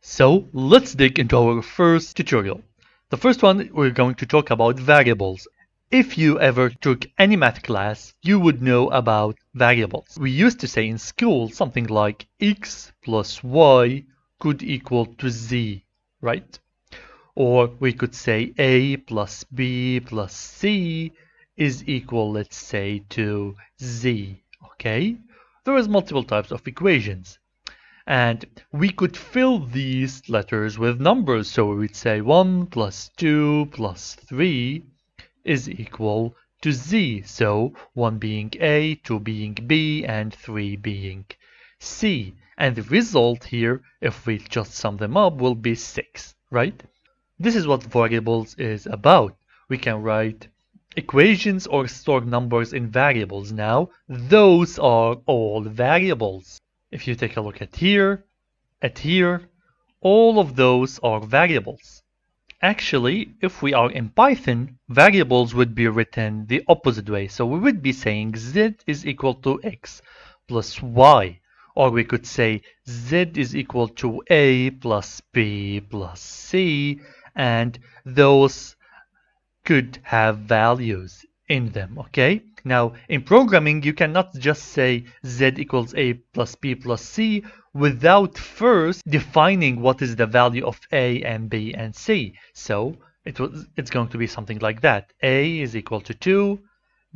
So let's dig into our first tutorial. The first one, we're going to talk about variables. If you ever took any math class, you would know about variables. We used to say in school something like x plus y could equal to z, right? Or we could say a plus b plus c is equal, let's say, to z, okay? There is multiple types of equations. And we could fill these letters with numbers. So we would say 1 plus 2 plus 3 is equal to z. So 1 being a, 2 being b, and 3 being c. And the result here, if we just sum them up, will be 6, right? This is what variables is about. We can write equations or store numbers in variables. Now, those are all variables. If you take a look at here, all of those are variables. Actually, if we are in Python, variables would be written the opposite way. So we would be saying z is equal to x plus y. Or we could say z is equal to a plus b plus c. And those could have values in them, okay? Now, in programming, you cannot just say z equals a plus b plus c without first defining what is the value of a and b and c. So it's going to be something like that. A is equal to 2,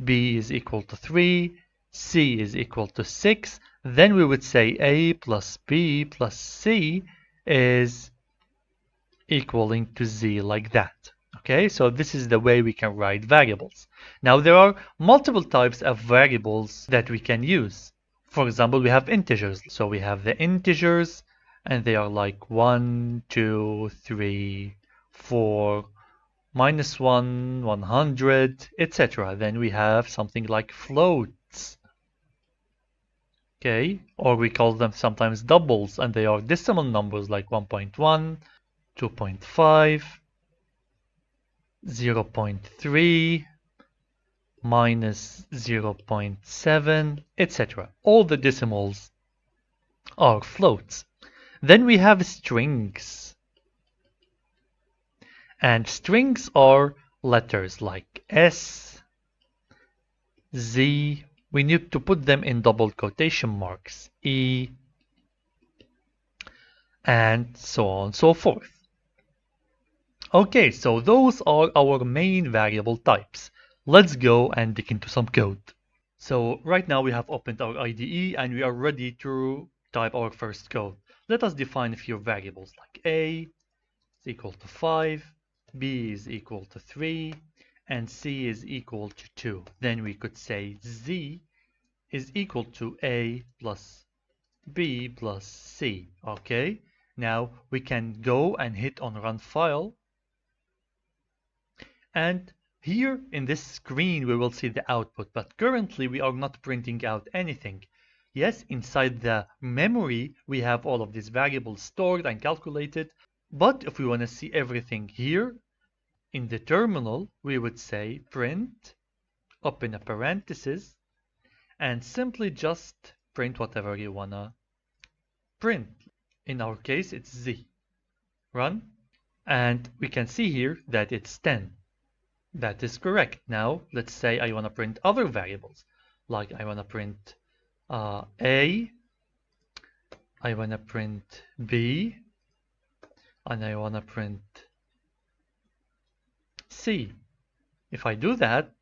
b is equal to 3, c is equal to 6. Then we would say a plus b plus c is equaling to z like that. Okay, so this is the way we can write variables. Now there are multiple types of variables that we can use. For example, we have integers. So we have the integers and they are like 1, 2, 3, 4, -1, 100, etc. Then we have something like floats. Okay, or we call them sometimes doubles and they are decimal numbers like 1.1, 2.5, 0.3, -0.7, etc. All the decimals are floats. Then we have strings. And strings are letters like S, Z. We need to put them in double quotation marks. E, and so on and so forth. Okay, so those are our main variable types. Let's go and dig into some code. So right now we have opened our IDE and we are ready to type our first code. Let us define a few variables like a is equal to 5, b is equal to 3, and c is equal to 2. Then we could say z is equal to a plus b plus c. Okay, now we can go and hit on run file. And here in this screen, we will see the output, but currently we are not printing out anything. Yes, inside the memory, we have all of these variables stored and calculated, but if we want to see everything here in the terminal, we would say print, open a parenthesis, and simply just print whatever you want to print. In our case, it's z. Run, and we can see here that it's 10. That is correct. Now, let's say I want to print other variables. Like I want to print A, I want to print B, and I want to print C. If I do that,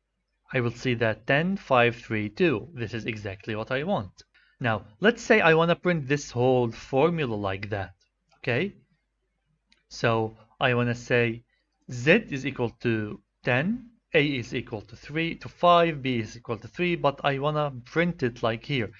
I will see that 10, 5, 3, 2. This is exactly what I want. Now, let's say I want to print this whole formula like that. Okay? So I want to say Z is equal to 10, a is equal to 3 to 5, b is equal to 3, but I want to print it like here.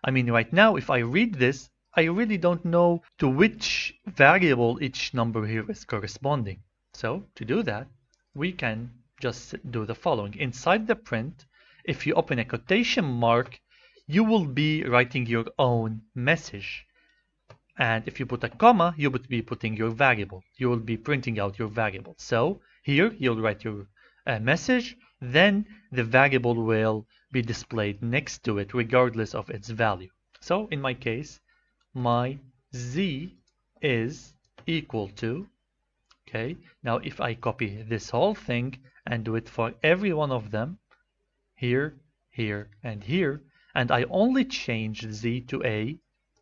I mean, right now, if I read this, I really don't know to which variable each number here is corresponding. So to do that, we can just do the following. Inside the print, if you open a quotation mark, you will be writing your own message. And if you put a comma, you would be putting your variable. You will be printing out your variable. So here you'll write your message, then the variable will be displayed next to it regardless of its value. So in my case, my z is equal to, okay, now if I copy this whole thing and do it for every one of them, here, here, and here, and I only change Z to A,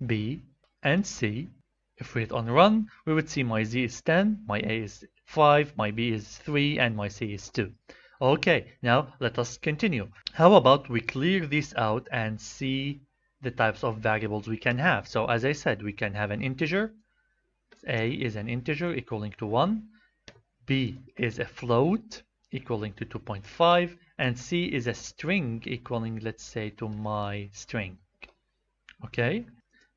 B, and C, if we hit on run, we would see my Z is 10, my A is 5, my B is 3, and my C is 2. Okay, now let us continue. How about we clear this out and see the types of variables we can have. So as I said, we can have an integer. A is an integer equaling to 1. B is a float equaling to 2.5. And C is a string equaling, let's say, to my string. Okay?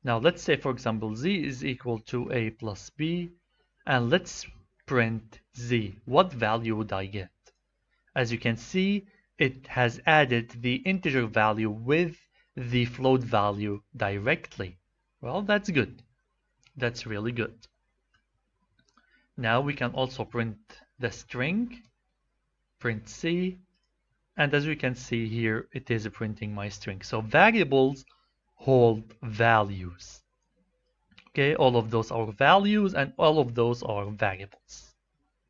Now let's say, for example, Z is equal to A plus B. And let's print Z. What value would I get? As you can see, it has added the integer value with the float value directly. Well, that's good. That's really good. Now we can also print the string, print C, and as we can see here, it is printing my string. So variables hold values. Okay, all of those are values and all of those are variables.